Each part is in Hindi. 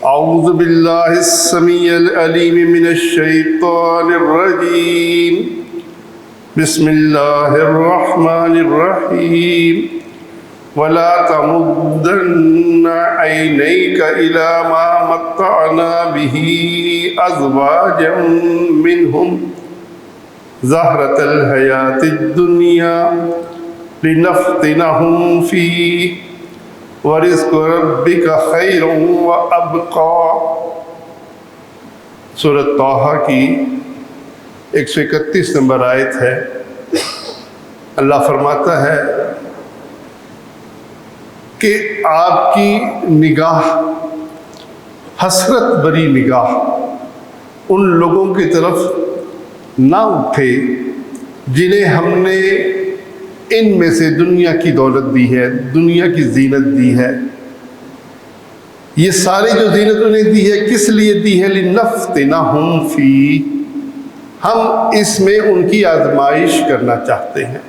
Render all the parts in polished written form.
अऊज़ु बिल्लाहिस समीइल अलीम मिनश शैतानिर रजीम। बिस्मिल्लाहिर रहमानिर रहीम। वला तमुद्दन्न ऐनैका इला मा मत्तअना बिही अज़वाजम मिनहुम ज़हरतल हयातिद दुनिया लिनफ्तिनहुम फीह वरिज़्क़ु रब्बिका खैरुन व अबक़ा। सूरत तौहा की 131 नंबर आयत है। अल्लाह फरमाता है कि आपकी निगाह, हसरत भरी निगाह उन लोगों की तरफ ना उठे जिन्हें हमने इनमें से दुनिया की दौलत दी है, दुनिया की जीनत दी है। ये सारी जो जीनत उन्हें दी है किस लिए दी है? लिनफ्तिनहुम फी, हम इसमें उनकी आजमाइश करना चाहते हैं।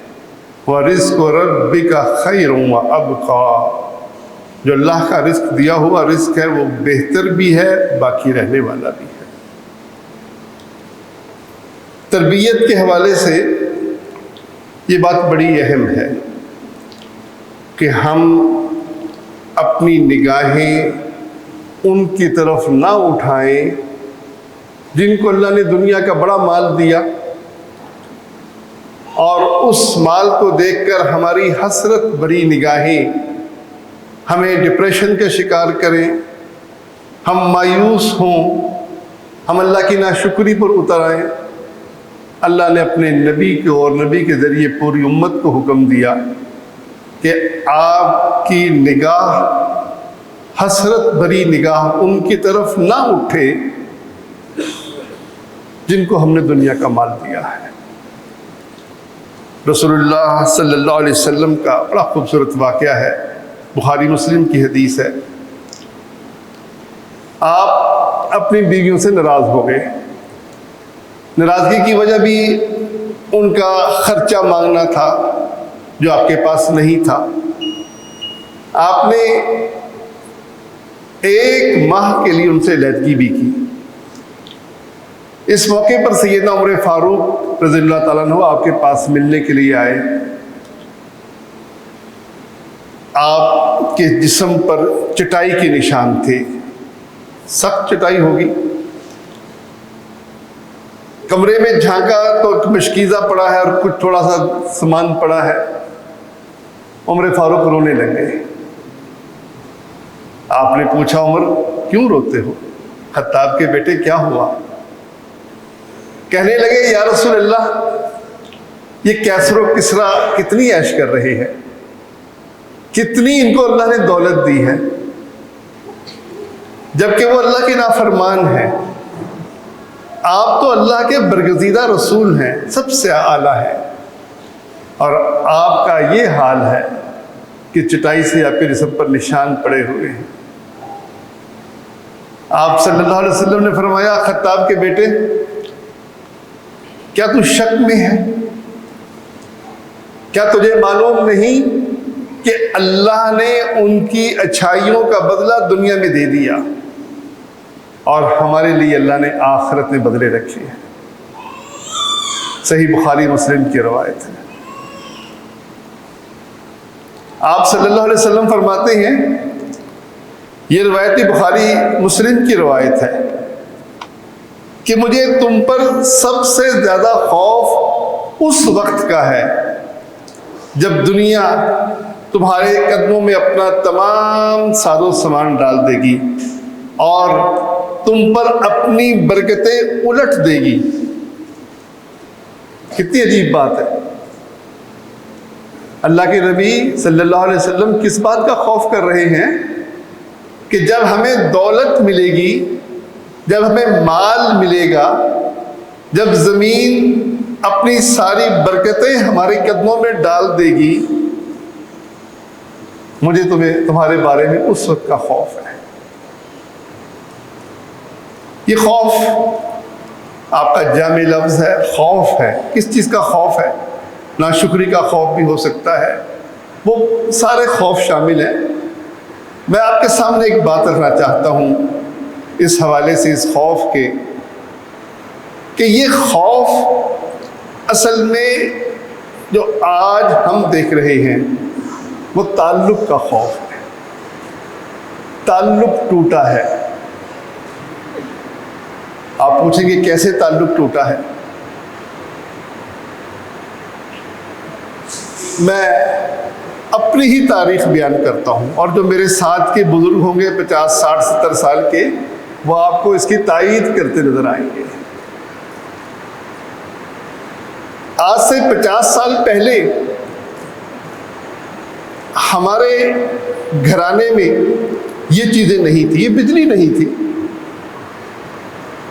वरिज़्क़ु रब्बिका खैरुन व अबक़ा, जो अल्लाह का रिज़्क़ दिया हुआ रिज़्क़ है वो बेहतर भी है, बाकी रहने वाला भी है। तरबियत के हवाले से ये बात बड़ी अहम है कि हम अपनी निगाहें उनकी तरफ ना उठाएं जिनको अल्लाह ने दुनिया का बड़ा माल दिया और उस माल को देखकर हमारी हसरत भरी निगाहें हमें डिप्रेशन का शिकार करें, हम मायूस हों, हम अल्लाह की नाशुक्री पर उतर आएं। अल्लाह ने अपने नबी को और नबी के ज़रिए पूरी उम्मत को हुक्म दिया कि आपकी निगाह, हसरत भरी निगाह उनकी तरफ ना उठे जिनको हमने दुनिया का माल दिया है। रसूलुल्लाह सल्लल्लाहु अलैहि वसल्लम का बड़ा खूबसूरत वाक़या है, बुखारी मुस्लिम की हदीस है। आप अपनी बीवियों से नाराज़ हो गए। नाराज़गी की वजह भी उनका खर्चा मांगना था जो आपके पास नहीं था। आपने 1 माह के लिए उनसे अलहदगी भी की। इस मौके पर सैयदना उमर फारूक रज़ियल्लाहु ताला अन्हु आपके पास मिलने के लिए आए। आपके जिस्म पर चटाई के निशान थे, सख्त चटाई होगी। कमरे में झांका तो मशकीज़ा पड़ा है और कुछ थोड़ा सा सामान पड़ा है। उमर फारूक रोने लगे। आपने पूछा, उमर क्यों रोते हो? खत्ताब के बेटे क्या हुआ? कहने लगे, या रसूल अल्लाह, ये कैसर व किसरा कितनी ऐश कर रहे हैं, कितनी इनको अल्लाह ने दौलत दी है, जबकि वो अल्लाह के नाफरमान है। आप तो अल्लाह के बरगज़ीदा रसूल हैं, सबसे आला है, और आपका ये हाल है कि चटाई से आपके जिस्म पर निशान पड़े हुए हैं। आप सल्लल्लाहु अलैहि वसल्लम ने फरमाया, खत्ताब के बेटे, क्या तू शक में है? क्या तुझे मालूम नहीं कि अल्लाह ने उनकी अच्छाइयों का बदला दुनिया में दे दिया और हमारे लिए अल्लाह ने आखिरत में बदले रखे हैं। सही बुखारी मुस्लिम की रवायत है। आप सल्लल्लाहु अलैहि वसल्लम फरमाते हैं, ये रवायत बुखारी मुस्लिम की रवायत है कि मुझे तुम पर सबसे ज़्यादा खौफ उस वक्त का है जब दुनिया तुम्हारे कदमों में अपना तमाम साजो सामान डाल देगी और तुम पर अपनी बरकतें उलट देगी। कितनी अजीब बात है। अल्लाह के नबी सल्लल्लाहु अलैहि वसल्लम किस बात का खौफ कर रहे हैं कि जब हमें दौलत मिलेगी, जब हमें माल मिलेगा, जब ज़मीन अपनी सारी बरकतें हमारे कदमों में डाल देगी, मुझे तुम्हारे बारे में उस वक्त का खौफ है। ये खौफ आपका जामे लफ्ज़ है, खौफ है। किस चीज़ का खौफ है? नाशुक्री का खौफ भी हो सकता है, वो सारे खौफ शामिल हैं। मैं आपके सामने एक बात रखना चाहता हूँ इस हवाले से, इस खौफ के, कि ये खौफ असल में जो आज हम देख रहे हैं वो ताल्लुक़ का खौफ है। ताल्लुक़ टूटा है। आप पूछेंगे कैसे ताल्लुक़ टूटा है? मैं अपनी ही तारीख बयान करता हूँ, और जो मेरे साथ के बुजुर्ग होंगे 50, 60, 70 साल के, वो आपको इसकी तायीद करते नजर आएंगे। आज से 50 साल पहले हमारे घराने में ये चीज़ें नहीं थी, ये बिजली नहीं थी।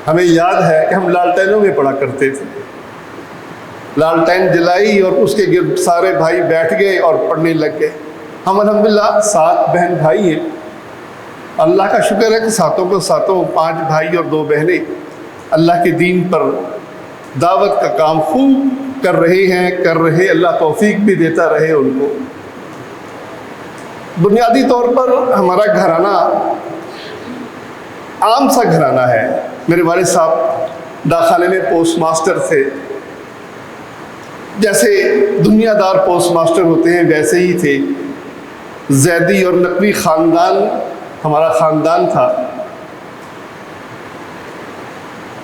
हमें याद है कि हम लालटेनों में पढ़ा करते थे। लालटेन जलाई और उसके गिर्द सारे भाई बैठ गए और पढ़ने लग गए। हम अल्हम्दुलिल्लाह 7 बहन भाई हैं। अल्लाह का शुक्र है कि सातों को सातों 5 भाई और 2 बहनें अल्लाह के दीन पर दावत का काम खूब कर रहे। अल्लाह तौफीक भी देता रहे उनको। बुनियादी तौर पर हमारा घराना आम सा घराना है। मेरे वालिद साहब डाकखाने में पोस्ट मास्टर थे। जैसे दुनियादार पोस्ट मास्टर होते हैं वैसे ही थे। जैदी और नकवी ख़ानदान हमारा ख़ानदान था।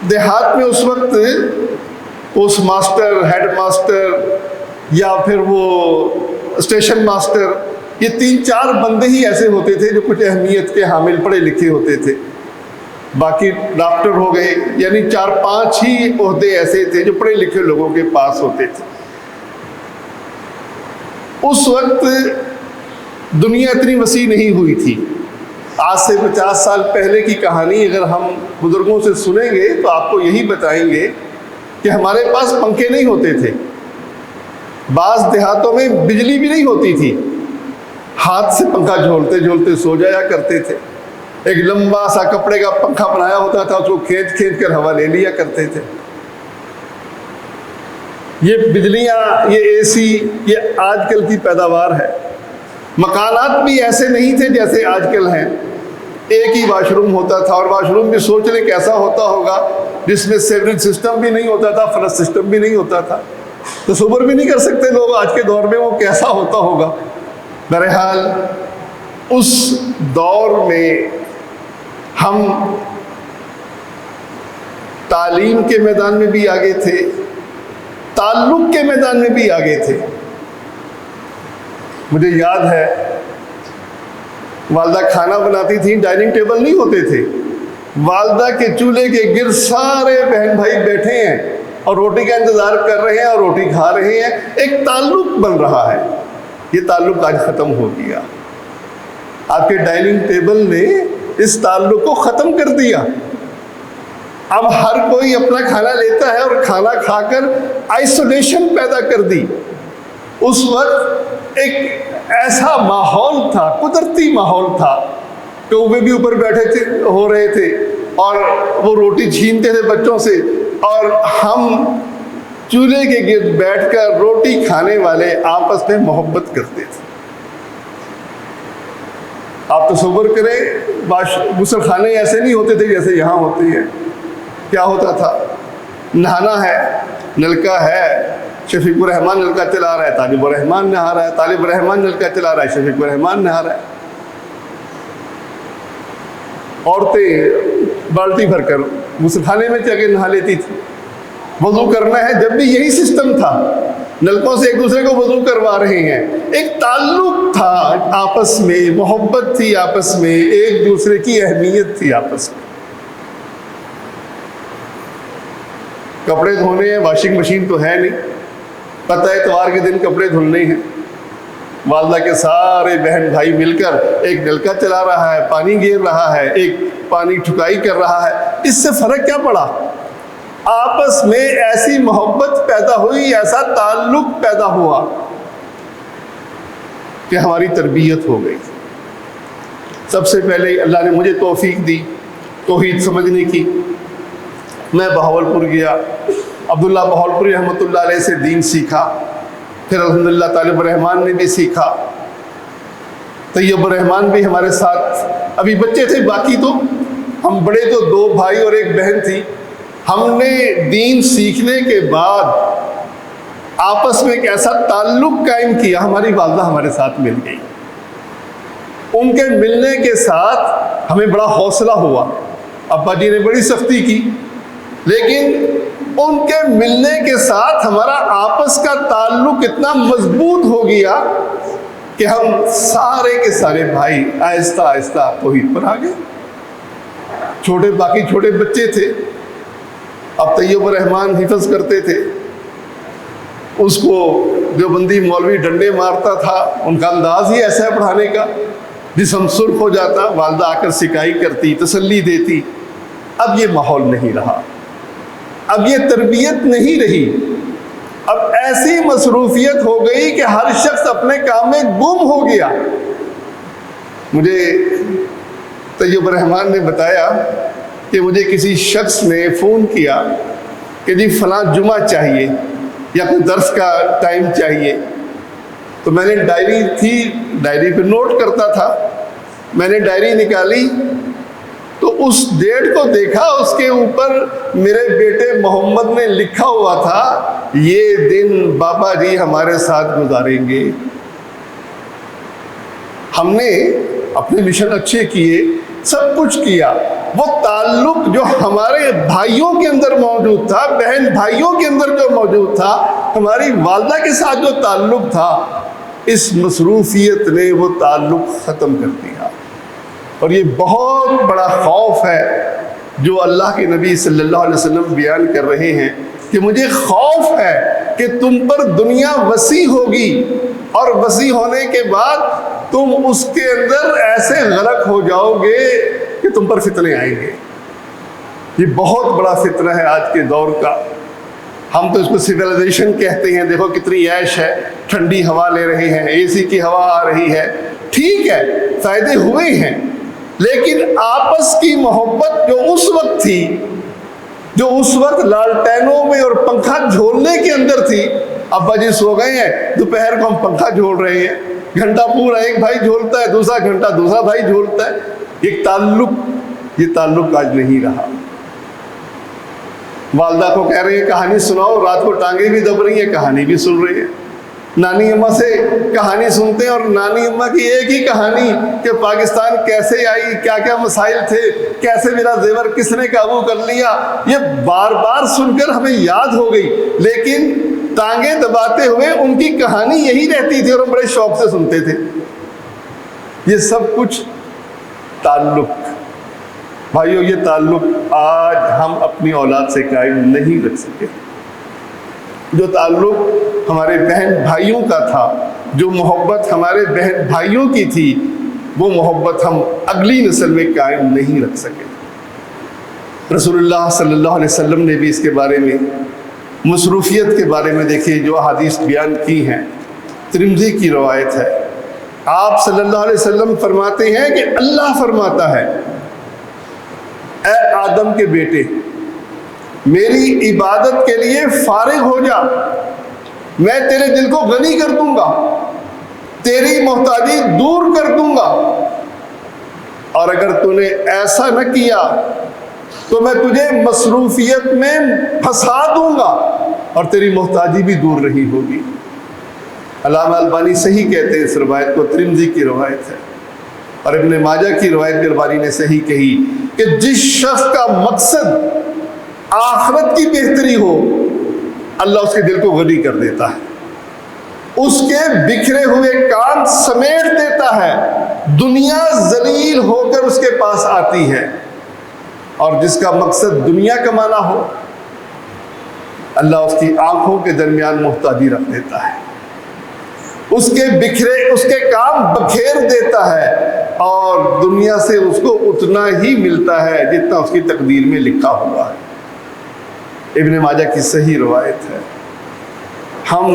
देहात में उस वक्त पोस्ट मास्टर, हेड मास्टर या फिर वो स्टेशन मास्टर, ये 3-4 बंदे ही ऐसे होते थे जो कुछ अहमियत के हामिल, पढ़े लिखे होते थे। बाकी डॉक्टर हो गए, यानी 4-5 ही ओहदे ऐसे थे जो पढ़े लिखे लोगों के पास होते थे। उस वक्त दुनिया इतनी वसी नहीं हुई थी। आज से 50 साल पहले की कहानी अगर हम बुजुर्गों से सुनेंगे तो आपको यही बताएंगे कि हमारे पास पंखे नहीं होते थे। बाज़ देहातों में बिजली भी नहीं होती थी। हाथ से पंखा झोलते झोलते सो जाया करते थे। एक लंबा सा कपड़े का पंखा बनाया होता था, उसको खींच खींच कर हवा ले लिया करते थे। ये बिजलियाँ, ये एसी, ये आजकल की पैदावार है। मकानात भी ऐसे नहीं थे जैसे आजकल हैं। एक ही वाशरूम होता था, और वाशरूम भी सोच लें कैसा होता होगा, जिसमें सेवरेज सिस्टम भी नहीं होता था, फ्लश सिस्टम भी नहीं होता था। तो तसव्वुर भी नहीं कर सकते लोग आज के दौर में वो कैसा होता होगा। बहरहाल उस दौर में हम तालीम के मैदान में भी आगे थे, ताल्लुक़ के मैदान में भी आगे थे। मुझे याद है वालदा खाना बनाती थी, डाइनिंग टेबल नहीं होते थे। वालदा के चूल्हे के गिर्द सारे बहन भाई बैठे हैं और रोटी का इंतज़ार कर रहे हैं और रोटी खा रहे हैं। एक ताल्लुक़ बन रहा है। ये ताल्लुक़ आज ख़त्म हो गया। आपके डाइनिंग टेबल ने इस ताल्लुक़ को ख़त्म कर दिया। अब हर कोई अपना खाना लेता है और खाना खाकर आइसोलेशन पैदा कर दी। उस वक्त एक ऐसा माहौल था, कुदरती माहौल था, कौवे भी ऊपर बैठे थे, हो रहे थे और वो रोटी छीनते थे बच्चों से, और हम चूल्हे के गिर्द बैठकर रोटी खाने वाले आपस में मोहब्बत करते थे। आप तसव्वुर करें, गुस्ल खाने ऐसे नहीं होते थे जैसे यहाँ होते हैं। क्या होता था? नहाना है, नलका है, शफीकुर रहमान नलका चला रहा है, तालिबुर रहमान नहा रहा है, तालिबुर रहमान नलका चला रहा है, शफीकुर रहमान नहा रहा है। औरतें बाल्टी भरकर गुस्लखाने में जाके नहा लेती थी। वज़ू करना है, जब भी यही सिस्टम था, नलकों से एक दूसरे को वज़ू करवा रहे हैं। एक ताल्लुक़ था आपस में, मोहब्बत थी आपस में, एक दूसरे की अहमियत थी आपस में। कपड़े धोने हैं, वॉशिंग मशीन तो है नहीं, पता है इतवार के दिन कपड़े धुलने हैं। वालदा के सारे बहन भाई मिलकर एक नलका चला रहा है, पानी गिर रहा है, एक पानी ठुकाई कर रहा है। इससे फ़र्क क्या पड़ा? आपस में ऐसी मोहब्बत पैदा हुई, ऐसा ताल्लुक़ पैदा हुआ कि हमारी तरबियत हो गई। सबसे पहले अल्लाह ने मुझे तौफीक दी तौहीद समझने की। मैं बहावलपुर गया, अब्दुल्ला बहावलपुरी रहमतुल्लाह अलैह से दीन सीखा। फिर अल्हम्दुलिल्लाह तालिब रहमान ने भी सीखा, तैयब रहमान भी हमारे साथ, अभी बच्चे थे बाकी तो हम बड़े तो 2 भाई और 1 बहन थी। हमने दीन सीखने के बाद आपस में एक ऐसा ताल्लुक कायम किया, हमारी वालदा हमारे साथ मिल गई। उनके मिलने के साथ हमें बड़ा हौसला हुआ। अब्बा जी ने बड़ी सख्ती की, लेकिन उनके मिलने के साथ हमारा आपस का ताल्लुक इतना मजबूत हो गया कि हम सारे के सारे भाई आहिस्ता आहिस्ता तौहीद पर आ गए। बाकी छोटे बच्चे थे। अब तैयब रहमान हिफ्ज़ करते थे, उसको देवबंदी मौलवी डंडे मारता था। उनका अंदाज ही ऐसा है पढ़ाने का, जिसम सुर्ख हो जाता। वालदा आकर सिकाई करती, तसल्ली देती। अब ये माहौल नहीं रहा, अब ये तरबियत नहीं रही। अब ऐसी मसरूफियत हो गई कि हर शख्स अपने काम में गुम हो गया। मुझे तैयब रहमान ने बताया कि मुझे किसी शख्स ने फ़ोन किया कि जी फ़लाँ जुमा चाहिए या कोई दर्स का टाइम चाहिए। तो मैंने डायरी पे नोट करता था। मैंने डायरी निकाली तो उस डेट को देखा, उसके ऊपर मेरे बेटे मोहम्मद ने लिखा हुआ था, ये दिन बाबा जी हमारे साथ गुजारेंगे। हमने अपने मिशन अच्छे किए, सब कुछ किया। वो ताल्लुक जो हमारे भाइयों के अंदर मौजूद था, बहन भाइयों के अंदर जो मौजूद था, हमारी वालदा के साथ जो ताल्लुक था, इस मसरूफियत ने वो ताल्लुक ख़त्म कर दिया। और ये बहुत बड़ा खौफ है जो अल्लाह के नबी सल्लल्लाहु अलैहि वसल्लम बयान कर रहे हैं कि मुझे खौफ है कि तुम पर दुनिया वसी होगी और वसी होने के बाद तुम उसके अंदर ऐसे गरक हो जाओगे कि तुम पर फितने आएंगे। ये बहुत बड़ा फितना है आज के दौर का। हम तो इसको सिविलाइजेशन कहते हैं। देखो कितनी ऐश है, ठंडी हवा ले रहे हैं, एसी की हवा आ रही है। ठीक है, फायदे हुए हैं, लेकिन आपस की मोहब्बत जो उस वक्त थी, जो उस वक्त लालटेनों में और पंखा झोलने के अंदर थी। अब्बा जी सो गए हैं, दोपहर को हम पंखा झोल रहे हैं, घंटा पूरा एक भाई झोलता है, दूसरा घंटा दूसरा भाई झोलता है। एक ताल्लुक, ये ताल्लुक आज नहीं रहा। वालदा को कह रहे हैं कहानी सुनाओ, रात को टांगे भी दब रही है, कहानी भी सुन रही है। नानी अम्मा से कहानी सुनते हैं और नानी अम्मा की एक ही कहानी कि पाकिस्तान कैसे आई, क्या क्या मसाइल थे, कैसे मेरा जेवर किसने काबू कर लिया। ये बार बार सुनकर हमें याद हो गई, लेकिन टांगे दबाते हुए उनकी कहानी यही रहती थी और हम बड़े शौक से सुनते थे। ये सब कुछ ताल्लुक, भाइयों, ये ताल्लुक आज हम अपनी औलाद से कायम नहीं रख सके। जो ताल्लुक हमारे बहन भाइयों का था, जो मोहब्बत हमारे बहन भाइयों की थी, वो मोहब्बत हम अगली नस्ल में कायम नहीं रख सके। रसूलुल्लाह सल्लल्लाहु अलैहि वसल्लम ने भी इसके बारे में, मसरूफियत के बारे में देखिए जो हदीस बयान की हैं। तिरमिज़ी की रवायत है, आप सल्लल्लाहु अलैहि वसल्लम फरमाते हैं कि अल्लाह फरमाता है, ए आदम के बेटे, मेरी इबादत के लिए फारिग हो जा, मैं तेरे दिल को गनी कर दूंगा, तेरी मोहताजी दूर कर दूंगा, और अगर तूने ऐसा न किया तो मैं तुझे मसरूफियत में फंसा दूंगा और तेरी मोहताजी भी दूर नहीं होगी। अल्लामा अलबानी सही कहते हैं इस रवायत को, तिरमिज़ी की रवायत है और इब्ने माजा की रवायत भी अलबानी ने सही कही कि जिस शख्स का मकसद आखिरत की बेहतरी हो, अल्लाह उसके दिल को गनी कर देता है, उसके बिखरे हुए काम समेट देता है, दुनिया जलील होकर उसके पास आती है। और जिसका मकसद दुनिया कमाना हो, अल्लाह उसकी आंखों के दरमियान मोहताजी रख देता है, उसके काम बखेर देता है और दुनिया से उसको उतना ही मिलता है जितना उसकी तकदीर में लिखा हुआ है। इब्ने माजा की सही रवायत है। हम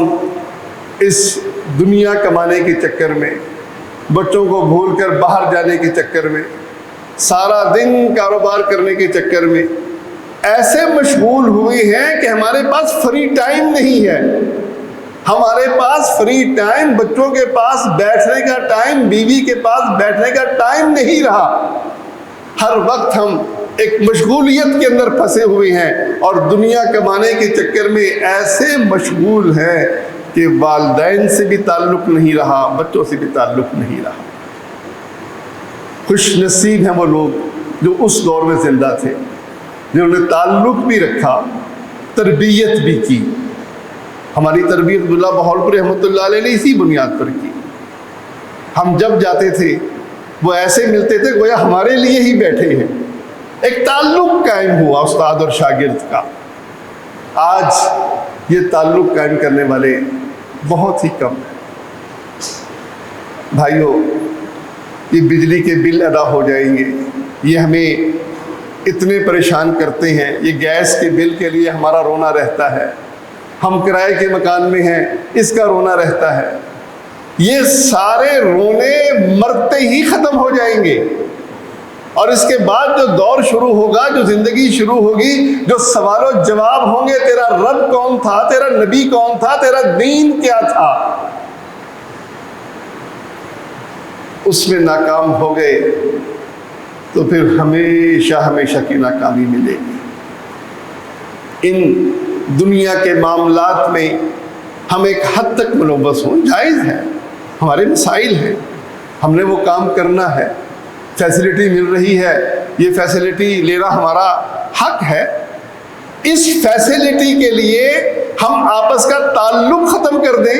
इस दुनिया कमाने के चक्कर में, बच्चों को भूलकर बाहर जाने के चक्कर में, सारा दिन कारोबार करने के चक्कर में ऐसे मशगूल हुए हैं कि हमारे पास फ्री टाइम नहीं है। हमारे पास फ्री टाइम, बच्चों के पास बैठने का टाइम, बीवी के पास बैठने का टाइम नहीं रहा। हर वक्त हम एक मशगूलियत के अंदर फंसे हुए हैं और दुनिया कमाने के चक्कर में ऐसे मशगूल हैं कि वालिदैन से भी ताल्लुक़ नहीं रहा, बच्चों से भी ताल्लुक़ नहीं रहा। खुश नसीब हैं वो लोग जो उस दौर में ज़िंदा थे, जिन्होंने ताल्लुक़ भी रखा, तरबियत भी की। हमारी तरबियत अब्दुल्लाह बहावलपुरी रहमतुल्लाह अलैह ने इसी बुनियाद पर की। हम जब जाते थे वो ऐसे मिलते थे गोया हमारे लिए ही बैठे हैं। एक ताल्लुक़ कायम हुआ उस्ताद और शागिर्द का। आज ये ताल्लुक़ कायम करने वाले बहुत ही कम हैं। भाइयों, ये बिजली के बिल अदा हो जाएंगे, ये हमें इतने परेशान करते हैं। ये गैस के बिल के लिए हमारा रोना रहता है। हम किराए के मकान में हैं, इसका रोना रहता है। ये सारे रोने मरते ही ख़त्म हो जाएंगे और इसके बाद जो दौर शुरू होगा, जो ज़िंदगी शुरू होगी, जो सवालों जवाब होंगे, तेरा रब कौन था, तेरा नबी कौन था, तेरा दीन क्या था, उसमें नाकाम हो गए तो फिर हमेशा हमेशा की नाकामी मिलेगी। इन दुनिया के मामलात में हम एक हद तक मुलव्वस हों, जायज़ है, हमारे मसाइल हैं, हमने वो काम करना है। फैसिलिटी मिल रही है, ये फैसिलिटी लेना हमारा हक है। इस फैसिलिटी के लिए हम आपस का ताल्लुक़ ख़त्म कर दें।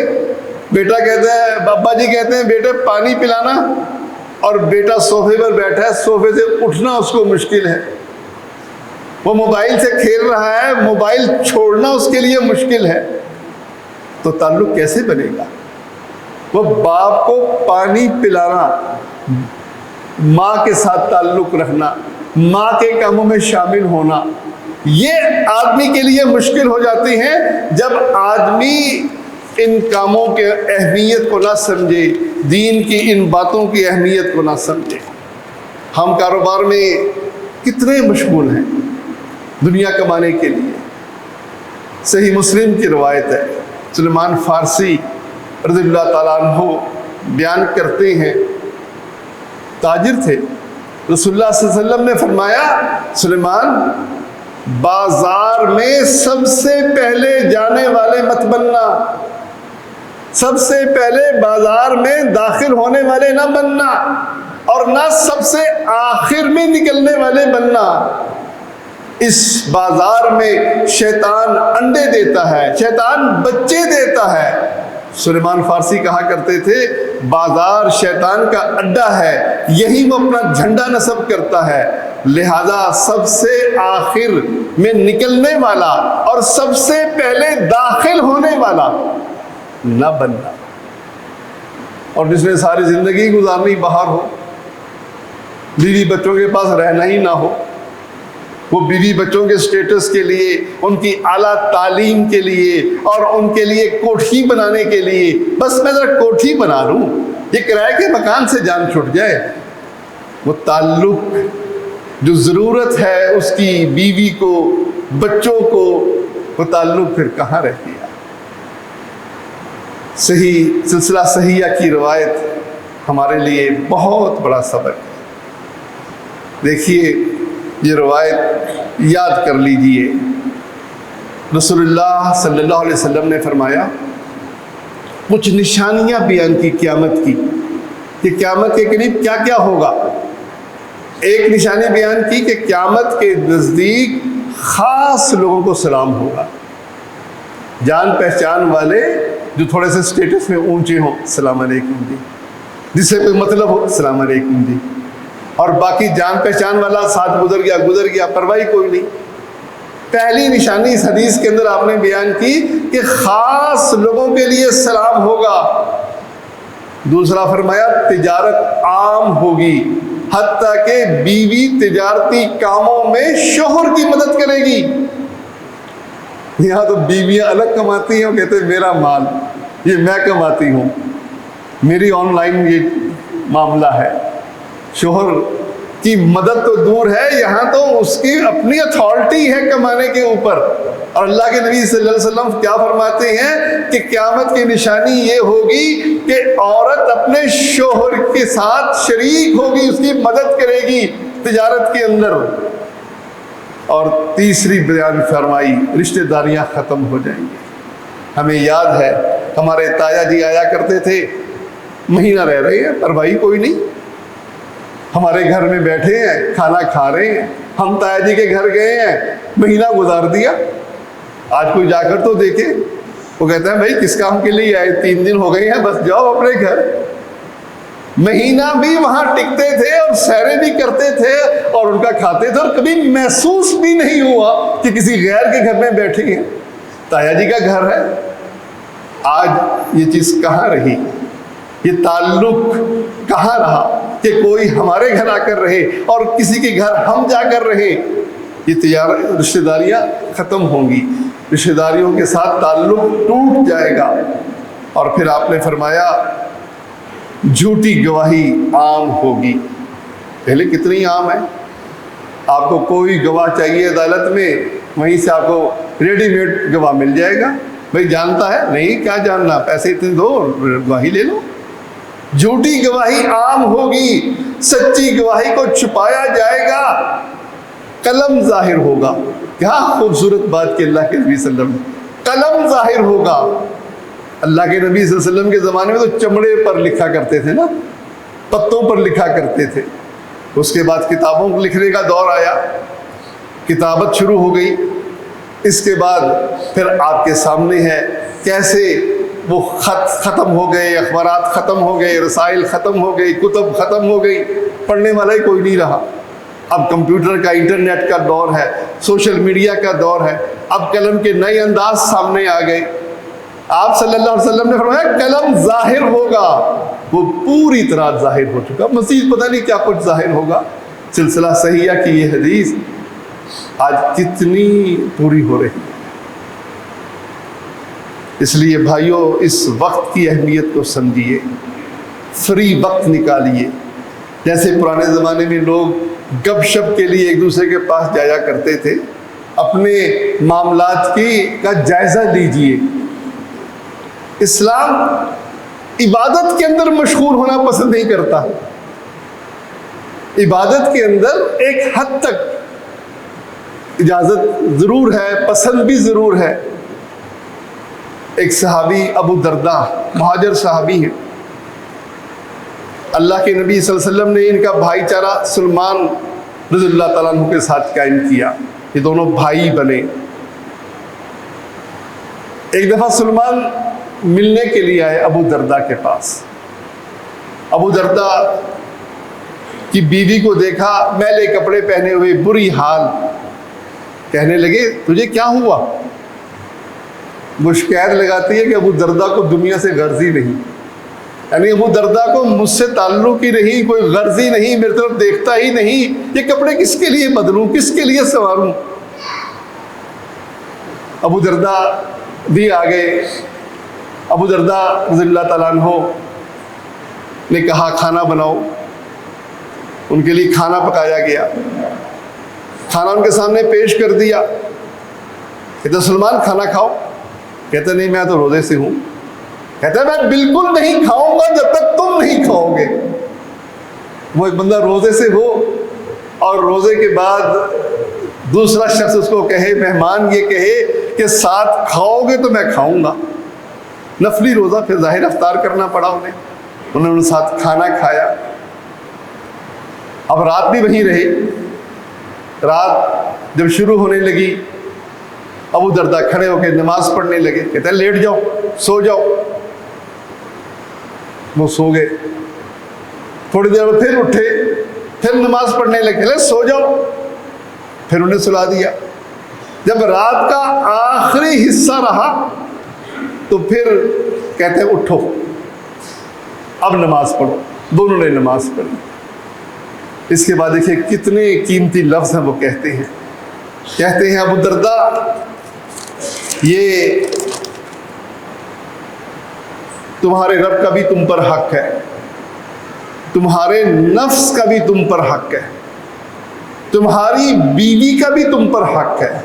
बेटा कहता है, बाबा जी कहते हैं बेटे पानी पिलाना, और बेटा सोफे पर बैठा है, सोफे से उठना उसको मुश्किल है। वो मोबाइल से खेल रहा है, मोबाइल छोड़ना उसके लिए मुश्किल है। तो ताल्लुक़ कैसे बनेगा? वो बाप को पानी पिलाना, माँ के साथ ताल्लुक़ रखना, माँ के कामों में शामिल होना, ये आदमी के लिए मुश्किल हो जाती हैं जब आदमी इन कामों के अहमियत को ना समझे, दीन की इन बातों की अहमियत को ना समझे। हम कारोबार में कितने मशगूल हैं दुनिया कमाने के लिए। सही मुस्लिम की रवायत है, सलमान फारसी रज़ियल्लाहु ताला अन्हु बयान करते हैं, ताजिर थे, रसूलुल्लाह सल्लल्लाहु अलैहि वसल्लम ने फरमाया, सुलेमान बाजार में सबसे पहले जाने वाले मत बनना, सबसे पहले बाजार में दाखिल होने वाले ना बनना, और ना सबसे आखिर में निकलने वाले बनना। इस बाजार में शैतान अंडे देता है, शैतान बच्चे देता है। सुलेमान फारसी कहा करते थे, बाजार शैतान का अड्डा है, यही वो अपना झंडा नस्ब करता है। लिहाजा सबसे आखिर में निकलने वाला और सबसे पहले दाखिल होने वाला न बनना। और जिसने सारी जिंदगी गुजारनी बाहर हो, बीवी बच्चों के पास रहना ही ना हो, वो बीवी बच्चों के स्टेटस के लिए, उनकी आला तालीम के लिए और उनके लिए कोठी बनाने के लिए, बस मैं जरा कोठी बना लूँ, ये किराए के मकान से जान छूट जाए। वो ताल्लुक़ जो ज़रूरत है उसकी बीवी को, बच्चों को, वो ताल्लुक़ फिर कहाँ रह गया। सही सिलसिला सहिया की रवायत हमारे लिए बहुत बड़ा सबक है। देखिए, ये रवायत याद कर लीजिए। रसूलुल्लाह सल्लल्लाहु अलैहि वसल्लम ने फरमाया, कुछ निशानियां बयान की क़यामत की, कि क़यामत के करीब क्या क्या होगा। एक निशानी बयान की कि क़यामत के नज़दीक ख़ास लोगों को सलाम होगा, जान पहचान वाले जो थोड़े से स्टेटस में ऊंचे हों, सलाम अलैकुम जी, जिससे कोई मतलब हो, सलाम अलैकुम जी, और बाकी जान पहचान वाला साथ गुजर गया, परवाही कोई नहीं। पहली निशानी इस हदीस के अंदर आपने बयान की कि ख़ास लोगों के लिए सलाम होगा। दूसरा फरमाया, तिजारत आम होगी, हत्ता के बीवी तिजारती कामों में शोहर की मदद करेगी। यहाँ तो बीवियाँ अलग कमाती हैं, कहते हैं मेरा माल ये मैं कमाती हूँ, मेरी ऑनलाइन ये मामला है। शोहर की मदद तो दूर है, यहाँ तो उसकी अपनी अथॉरिटी है कमाने के ऊपर। और अल्लाह के नबी सल्लल्लाहु अलैहि वसल्लम क्या फरमाते हैं कि क़यामत की निशानी ये होगी कि औरत अपने शोहर के साथ शरीक होगी, उसकी मदद करेगी। तिजारत के अंदर, और तीसरी बयान फरमाई रिश्तेदारियां ख़त्म हो जाएंगी। हमें याद है हमारे ताया जी आया करते थे, महीना रह रहे हैं पर भाई कोई नहीं, हमारे घर में बैठे हैं, खाना खा रहे हैं, हम ताया जी के घर गए हैं, महीना गुजार दिया। आज कोई जाकर तो देखे, वो कहते हैं भाई किस काम के लिए आए, 3 दिन हो गए हैं, बस जाओ अपने घर। महीना भी वहां टिकते थे और सैरें भी करते थे और उनका खाते थे, और कभी महसूस भी नहीं हुआ कि किसी गैर के घर में बैठे हैं, ताया जी का घर है। आज ये चीज कहाँ रही, ये ताल्लुक कहाँ रहा कि कोई हमारे घर आकर रहे और किसी के घर हम जाकर रहे। ये तिजारत रिश्तेदारियां खत्म होंगी, रिश्तेदारियों के साथ ताल्लुक टूट जाएगा। और फिर आपने फरमाया झूठी गवाही आम होगी। पहले कितनी आम है, आपको कोई गवाह चाहिए अदालत में, वहीं से आपको रेडीमेड गवाह मिल जाएगा। भाई जानता है, नहीं क्या जानना, पैसे इतने दो गवाही ले लो। झूठी गवाही आम होगी, सच्ची गवाही को छुपाया जाएगा, कलम जाहिर होगा। क्या खूबसूरत बात की अल्लाह के नबी सल्लल्लाहु अलैहि वसल्लम, कलम जाहिर होगा। अल्लाह के नबी सल्लल्लाहु अलैहि वसल्लम के ज़माने में तो चमड़े पर लिखा करते थे ना, पत्तों पर लिखा करते थे। उसके बाद किताबों को लिखने का दौर आया, किताबत शुरू हो गई। इसके बाद फिर आपके सामने है कैसे वो खत ख़त्म हो गए, अखबारात ख़त्म हो गए, रसाइल ख़त्म हो गई, कुतुब ख़त्म हो गई, पढ़ने वाला ही कोई नहीं रहा। अब कंप्यूटर का, इंटरनेट का दौर है, सोशल मीडिया का दौर है, अब कलम के नए अंदाज सामने आ गए। आप सल्लल्लाहु अलैहि वसल्लम ने फरमाया कलम जाहिर होगा, वो पूरी तरह जाहिर हो चुका, मज़ीद पता नहीं क्या कुछ जाहिर होगा। सिलसिला सहिया की ये हदीस आज कितनी पूरी हो रही है। इसलिए भाइयों, इस वक्त की अहमियत को समझिए, फ्री वक्त निकालिए। जैसे पुराने ज़माने में लोग गपशप के लिए एक दूसरे के पास जाया करते थे, अपने मामलात का जायज़ा लीजिए। इस्लाम इबादत के अंदर मशगूल होना पसंद नहीं करता। इबादत के अंदर एक हद तक इजाज़त ज़रूर है, पसंद भी ज़रूर है। एक सहाबी अबू दरदा, मुहाजिर सहाबी हैं, अल्लाह के नबी सल्लल्लाहु अलैहि वसल्लम ने इनका भाईचारा सलमान रज़ियल्लाहु ताला अन्हु के साथ कायम किया। ये दोनों भाई बने। एक दफ़ा सलमान मिलने के लिए आए अबू दरदा के पास। अबू दरदा की बीवी को देखा, मैले कपड़े पहने हुए, बुरी हाल। कहने लगे तुझे क्या हुआ? वो शिकायत लगाती है कि अबू दरदा को दुनिया से गर्ज ही नहीं, यानी अबू दरदा को मुझसे ताल्लुक ही नहीं, कोई गर्ज ही नहीं, मेरी तरफ देखता ही नहीं। ये कपड़े किसके लिए बदलूं, किसके लिए संवारूं? अबू दरदा भी आ गए। अबू दरदा रज़ियल्लाहु ताला अन्हु ने कहा खाना बनाओ। उनके लिए खाना पकाया गया, खाना उनके सामने पेश कर दिया। कहते सलमान खाना खाओ। कहते नहीं मैं तो रोज़े से हूँ। कहते मैं बिल्कुल नहीं खाऊंगा जब तक तुम नहीं खाओगे। वो एक बंदा रोज़े से हो और रोज़े के बाद दूसरा शख्स उसको कहे, मेहमान ये कहे कि साथ खाओगे तो मैं खाऊंगा। नफली रोज़ा, फिर जाहिर अफ्तार करना पड़ा उन्हें। उन्होंने साथ खाना खाया। अब रात भी वहीं रही। रात जब शुरू होने लगी, अबू दरदा खड़े होकर नमाज पढ़ने लगे। कहते हैं लेट जाओ, सो जाओ। वो सो गए। थोड़ी देर में फिर उठे, फिर नमाज पढ़ने लगे, सो जाओ। फिर उन्हें सुला दिया। जब रात का आखिरी हिस्सा रहा तो फिर कहते हैं उठो, अब नमाज पढ़ो। दोनों ने नमाज पढ़ी। इसके बाद देखिए कितने कीमती लफ्ज़ हैं वो कहते हैं अबू दरदा, ये तुम्हारे रब का भी तुम पर हक है, तुम्हारे नफ्स का भी तुम पर हक है, तुम्हारी बीवी का भी तुम पर हक है।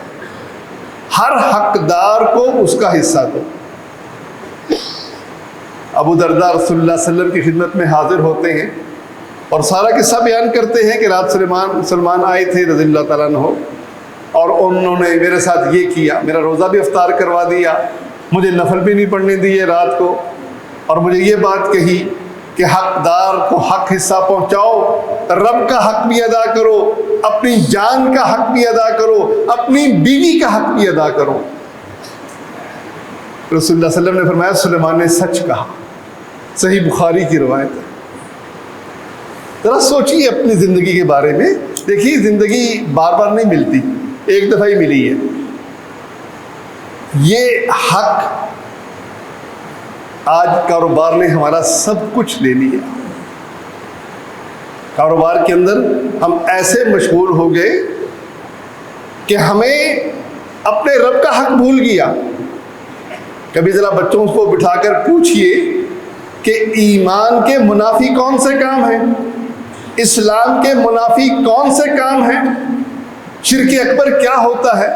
हर हकदार को उसका हिस्सा दो। अबू दरदा रसूलुल्लाह सल्लल्लाहु अलैहि वसल्लम की खिदमत में हाजिर होते हैं। और सारा किस्सा बयान करते हैं कि रात सलमान आए थे रज़ियल्लाहु ताला अन्हु, और उन्होंने मेरे साथ ये किया, मेरा रोज़ा भी इफ्तार करवा दिया, मुझे नफल भी नहीं पढ़ने दिए रात को, और मुझे ये बात कही कि हकदार को हक हिस्सा पहुँचाओ, रब का हक भी अदा करो, अपनी जान का हक भी अदा करो, अपनी बीवी का हक भी अदा करो। रसूलुल्लाह सल्लल्लाहु अलैहि वसल्लम ने फरमाया सुलेमान ने सच कहा। सही बुखारी की रवायत है। जरा सोचिए अपनी ज़िंदगी के बारे में। देखिए ज़िंदगी बार बार नहीं मिलती, एक दफ़ा ही मिली है। ये हक आज कारोबार ने हमारा सब कुछ ले लिया। कारोबार के अंदर हम ऐसे मशगूल हो गए कि हमें अपने रब का हक भूल गया। कभी ज़रा बच्चों को बिठाकर पूछिए कि ईमान के मुनाफी कौन से काम हैं, इस्लाम के मुनाफी कौन से काम हैं, शिर्क अकबर क्या होता है,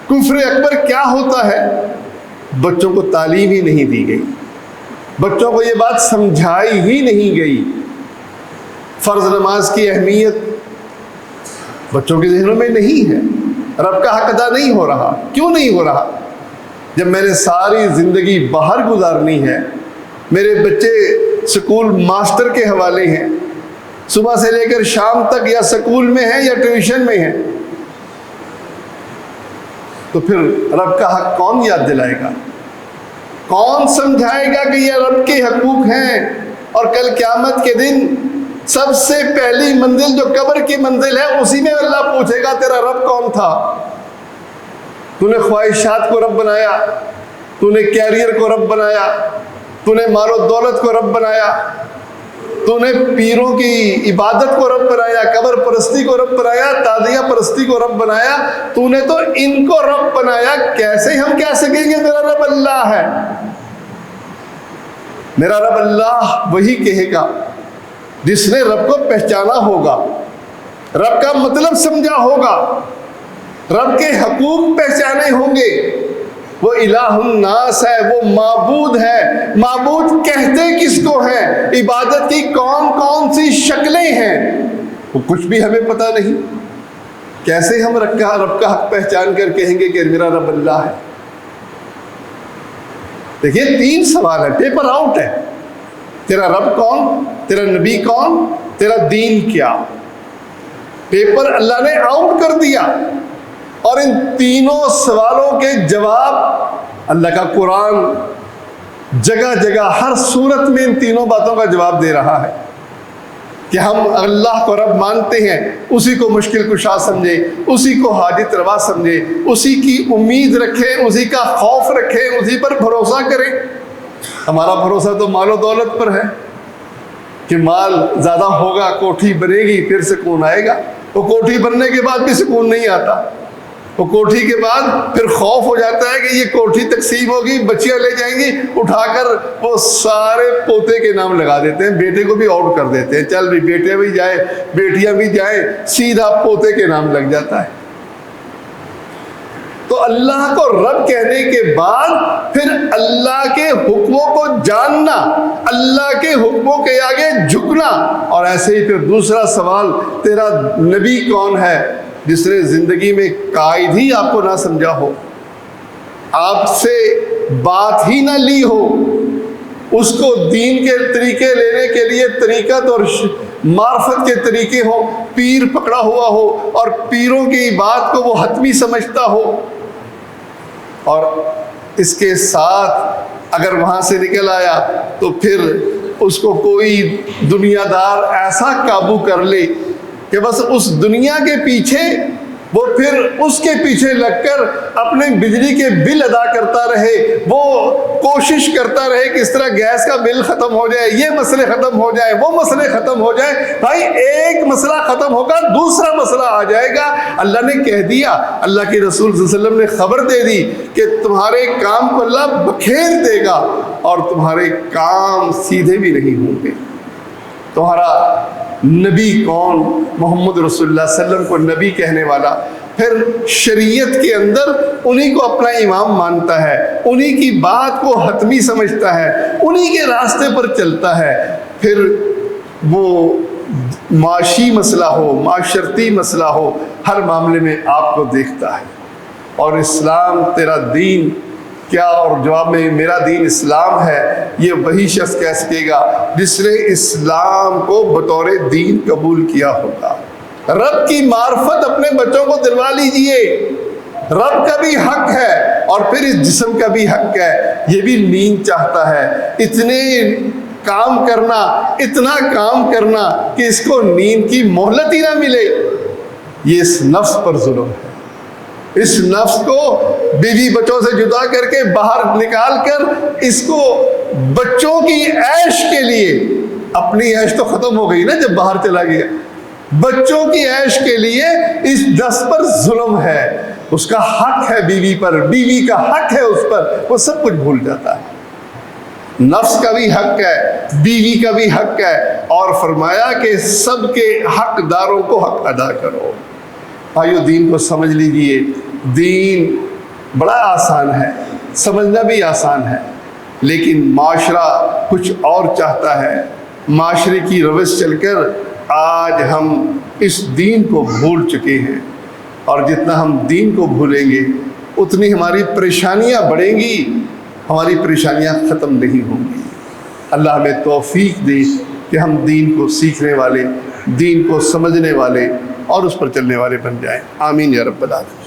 कुफ्र अकबर क्या होता है। बच्चों को तालीम ही नहीं दी गई, बच्चों को ये बात समझाई ही नहीं गई। फ़र्ज़ नमाज की अहमियत बच्चों के ज़हनों में नहीं है। रब का हक अदा नहीं हो रहा। क्यों नहीं हो रहा? जब मैंने सारी ज़िंदगी बाहर गुजारनी है, मेरे बच्चे स्कूल मास्टर के हवाले हैं, सुबह से लेकर शाम तक या स्कूल में हैं या ट्यूशन में हैं, तो फिर रब का हक कौन याद दिलाएगा? कौन समझाएगा कि ये रब के हकूक हैं? और कल क़यामत के दिन सबसे पहली मंजिल जो कब्र की मंजिल है, उसी में अल्लाह पूछेगा तेरा रब कौन था? तूने ख्वाहिशात को रब बनाया, तूने कैरियर को रब बनाया, तूने मालो दौलत को रब बनाया, तूने पीरों की इबादत को रब बनाया, कब्र परस्ती को रब बनाया, तादिया परस्ती को रब बनाया, तूने तो इनको रब बनाया। कैसे हम कह सकेंगे मेरा रब अल्लाह है? मेरा रब अल्लाह वही कहेगा जिसने रब को पहचाना होगा, रब का मतलब समझा होगा, रब के हकूक पहचाने होंगे। वो इलाहुन नास है, वो माबूद है। माबूद कहते किसको हैं? इबादत की कौन कौन सी शक्लें हैं, वो कुछ भी हमें पता नहीं। कैसे हम रब का हक पहचान कर कहेंगे कि मेरा रब अल्लाह है? देखिए 3 सवाल है, पेपर आउट है। तेरा रब कौन, तेरा नबी कौन, तेरा दीन क्या? पेपर अल्लाह ने आउट कर दिया। और इन तीनों सवालों के जवाब अल्लाह का कुरान जगह जगह हर सूरत में इन तीनों बातों का जवाब दे रहा है कि हम अल्लाह को रब मानते हैं, उसी को मुश्किल कुशा समझे, उसी को हाजित रवा समझे, उसी की उम्मीद रखें, उसी का खौफ रखें, उसी पर भरोसा करें। हमारा भरोसा तो मालो दौलत पर है कि माल ज़्यादा होगा, कोठी बनेगी, फिर सुकून आएगा। वो कोठी बनने के बाद भी सुकून नहीं आता। वो कोठी के बाद फिर खौफ हो जाता है कि ये कोठी तकसीम होगी, बच्चियां ले जाएंगी, उठाकर वो सारे पोते के नाम लगा देते हैं, बेटे को भी आउट कर देते हैं। चल भी बेटे भी जाए, बेटियां भी जाए, सीधा पोते के नाम लग जाता है। तो अल्लाह को रब कहने के बाद फिर अल्लाह के हुक्मों को जानना, अल्लाह के हुक्मों के आगे झुकना। और ऐसे ही फिर दूसरा सवाल, तेरा नबी कौन है जिसने ज़िंदगी में कायद ही आपको ना समझा हो, आपसे बात ही ना ली हो, उसको दीन के तरीके लेने के लिए तरीक़त और मार्फत के तरीके हो, पीर पकड़ा हुआ हो और पीरों की बात को वो हतमी समझता हो, और इसके साथ अगर वहाँ से निकल आया तो फिर उसको कोई दुनियादार ऐसा काबू कर ले कि बस उस दुनिया के पीछे वो फिर उसके पीछे लगकर अपने बिजली के बिल अदा करता रहे, वो कोशिश करता रहे कि इस तरह गैस का बिल ख़त्म हो जाए, ये मसले ख़त्म हो जाए, वो मसले ख़त्म हो जाए। भाई एक मसला ख़त्म होगा, दूसरा मसला आ जाएगा। अल्लाह ने कह दिया, अल्लाह के रसूल सल्लल्लाहु अलैहि वसल्लम ने ख़बर दे दी कि तुम्हारे काम को अल्लाह बखेर देगा और तुम्हारे काम सीधे भी नहीं होंगे। तुम्हारा नबी कौन? मोहम्मद रसूलुल्लाह सल्लल्लाहु अलैहि वसल्लम को नबी कहने वाला, फिर शरीयत के अंदर उन्हीं को अपना इमाम मानता है, उन्हीं की बात को हतमी समझता है, उन्हीं के रास्ते पर चलता है। फिर वो माशी मसला हो, माशरती मसला हो, हर मामले में आपको देखता है। और इस्लाम तेरा दीन क्या, और जवाब में मेरा दीन इस्लाम है, ये वही शख्स कह सकेगा जिसने इस्लाम को बतौर दीन कबूल किया होगा। रब की मार्फत अपने बच्चों को दिलवा लीजिए। रब का भी हक है और फिर इस जिस्म का भी हक है। ये भी नींद चाहता है, इतने काम करना, इतना काम करना कि इसको नींद की मोहलत ही ना मिले। ये इस नफ्स पर जुल्म है। इस नफ्स को बीवी बच्चों से जुदा करके बाहर निकाल कर इसको बच्चों की ऐश के लिए, अपनी ऐश तो खत्म हो गई ना जब बाहर चला गया, बच्चों की ऐश के लिए इस नफ्स पर जुल्म है। उसका हक है बीवी पर, बीवी का हक है उस पर, वो सब कुछ भूल जाता है। नफ्स का भी हक है, बीवी का भी हक है, और फरमाया कि सबके हकदारों को हक अदा करो। भाइयों, दीन को समझ लीजिए। दीन बड़ा आसान है, समझना भी आसान है, लेकिन माशरा कुछ और चाहता है। माशरे की रवस चलकर आज हम इस दीन को भूल चुके हैं, और जितना हम दीन को भूलेंगे उतनी हमारी परेशानियां बढ़ेंगी, हमारी परेशानियां ख़त्म नहीं होंगी। अल्लाह हमें तौफीक दे कि हम दीन को सीखने वाले, दीन को समझने वाले और उस पर चलने वाले बन जाएं। आमीन या रब्बल आलमीन।